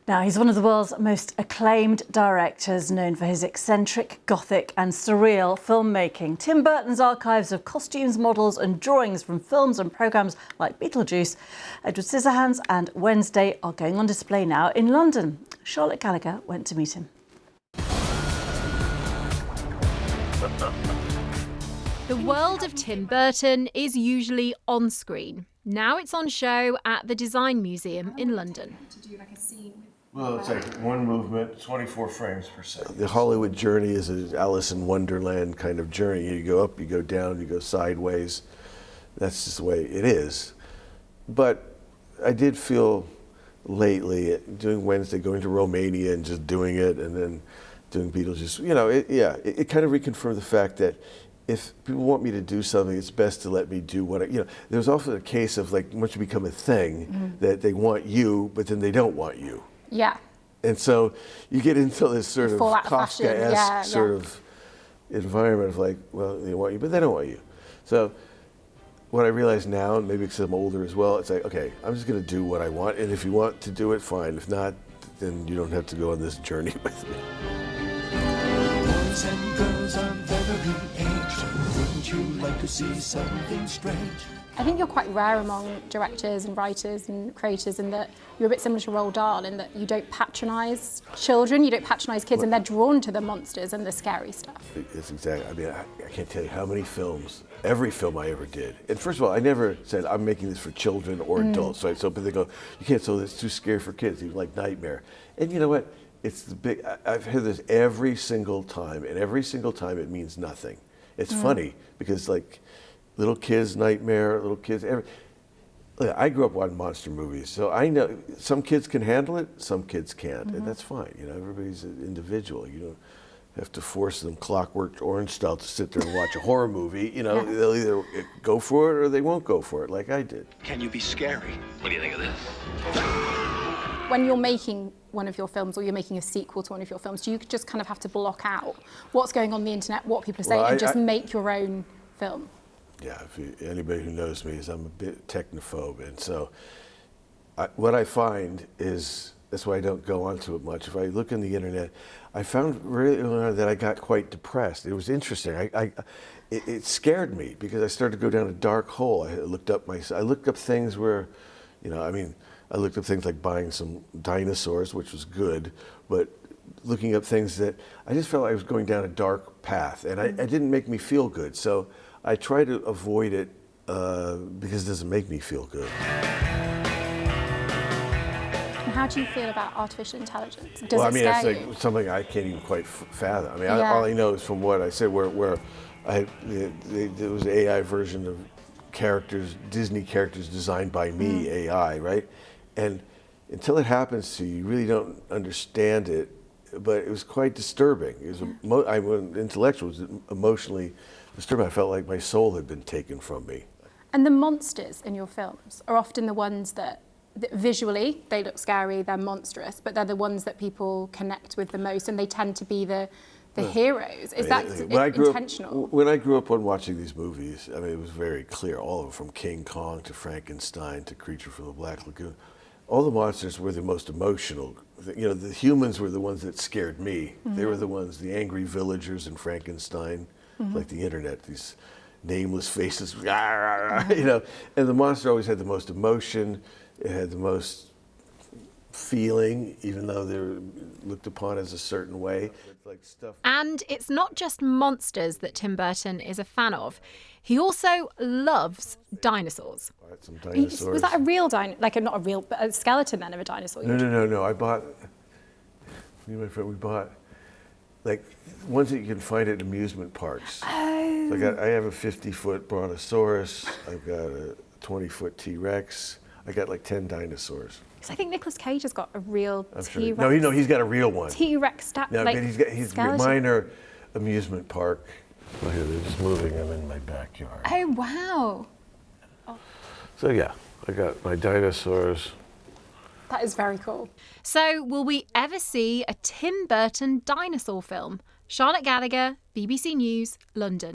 Now, he's one of the world's most acclaimed directors, known for his eccentric, gothic and surreal filmmaking. Tim Burton's archives of costumes, models and drawings from films and programmes like Beetlejuice, Edward Scissorhands and Wednesday are going on display now in London. Charlotte Gallagher went to meet him. The world of Tim Burton is usually on screen. Now it's on show at the Design Museum in London. Well, it's like one movement, 24 frames per second. The Hollywood journey is an Alice in Wonderland kind of journey. You go up, you go down, you go sideways. That's just the way it is. But I did feel lately, doing Wednesday, going to Romania and just doing it, and then doing Beetlejuice, it kind of reconfirmed the fact that if people want me to do something, it's best to let me do what there's often a case of like, once you become a thing, that they want you, but then they don't want you. Yeah. And so you get into this sort of Kafka-esque sort of environment of like, well, they want you, but they don't want you. So what I realize now, and maybe because I'm older as well, it's like, okay, I'm just going to do what I want. And if you want to do it, fine. If not, then you don't have to go on this journey with me. Boys and girls of every age, wouldn't you like to see something strange? I think you're quite rare among directors and writers and creators in that you're a bit similar to Roald Dahl in that you don't patronise children, you don't patronise kids, and they're drawn to the monsters and the scary stuff. It's exactly, I mean, I can't tell you how many films, every film I ever did. And first of all, I never said I'm making this for children or adults, right? So but they go, you can't, so it's too scary for kids, even like Nightmare. And you know what? It's the big, I've heard this every single time, and every single time it means nothing. It's funny because like, little kids' Nightmare, little kids, I grew up watching monster movies, so I know some kids can handle it, some kids can't, and that's fine. You know, everybody's an individual. You don't have to force them Clockwork Orange style to sit there and watch a horror movie. You know, they'll either go for it or they won't go for it, like I did. Can you be scary? What do you think of this? When you're making one of your films or you're making a sequel to one of your films, do you just kind of have to block out what's going on the internet, what people are saying, and just make your own film? Yeah, anybody who knows me is I'm a bit technophobe, and so what I find is, that's why I don't go onto it much. If I look on the internet, I found really that I got quite depressed. It was interesting. It scared me because I started to go down a dark hole. I looked up things where, I looked up things like buying some dinosaurs, which was good, but looking up things that I just felt I was going down a dark path, and it didn't make me feel good. So I try to avoid it because it doesn't make me feel good. And how do you feel about artificial intelligence? Does Well, I it mean, scare it's you? like something I can't even quite fathom. I mean, all I know is from what I said, where there was an AI version of characters, Disney characters designed by me, AI, right? And until it happens to you, you really don't understand it. But it was quite disturbing. It was I was intellectual, it was emotionally disturbing. I felt like my soul had been taken from me. And the monsters in your films are often the ones that visually, they look scary, they're monstrous, but they're the ones that people connect with the most, and they tend to be the heroes. Is that intentional? When I grew up on watching these movies, I mean, it was very clear, all of them, from King Kong to Frankenstein to Creature from the Black Lagoon. All the monsters were the most emotional. The humans were the ones that scared me. They were the ones, the angry villagers in Frankenstein, like the internet, these nameless faces, and the monster always had the most emotion, it had the most feeling, even though they were looked upon as a certain way. And it's not just monsters that Tim Burton is a fan of. He also loves dinosaurs. Some dinosaurs. Was that a real dinosaur? Like, not a real, but a skeleton then of a dinosaur? No. I bought, me and my friend, we bought, like, ones that you can find at amusement parks. Oh. So I have a 50-foot Brontosaurus, I've got a 20-foot T-Rex, I got like 10 dinosaurs. Because I think Nicolas Cage has got a real T-Rex. Sure. No, he's got a real one. T-Rex No, but he's a minor amusement park. Well, here, they're just moving them in my backyard. Oh, wow. Oh. So yeah, I got my dinosaurs. That is very cool. So will we ever see a Tim Burton dinosaur film? Charlotte Gallagher, BBC News, London.